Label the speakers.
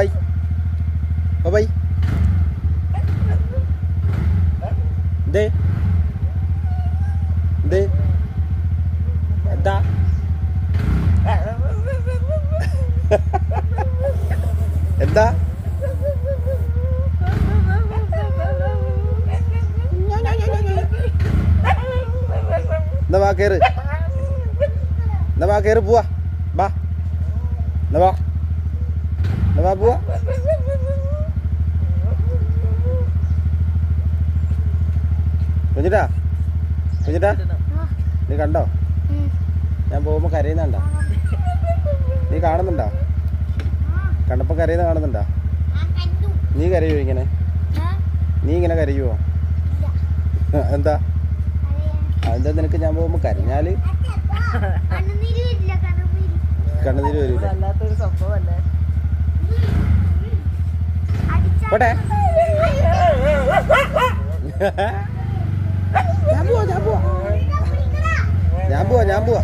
Speaker 1: Bye bye. ദേ ദേ എന്താ എന്താ എന്നാ വാ കയറ്, എന്നാ വാ കയറ് പോവാ. ബാ എന്നാ വാ, എന്നാ വാ പോവാ. കുഞ്ഞിട്ടാ കുഞ്ഞിട്ടാ നീ കണ്ടോ ഞാൻ പോകുമ്പോ കരയുന്നുണ്ടോ? നീ കാണുന്നുണ്ടോ? കണ്ടപ്പോ കരയുന്ന കാണുന്നുണ്ടോ? നീ കരയുവോ ഇങ്ങനെ? നീ ഇങ്ങനെ കരയുവോ? എന്താ എന്താ നിനക്ക് ഞാൻ പോകുമ്പോ കരഞ്ഞാല് കണ്ണുനീര് വരൂല? പോട്ടെ ഞാൻ പോവാ.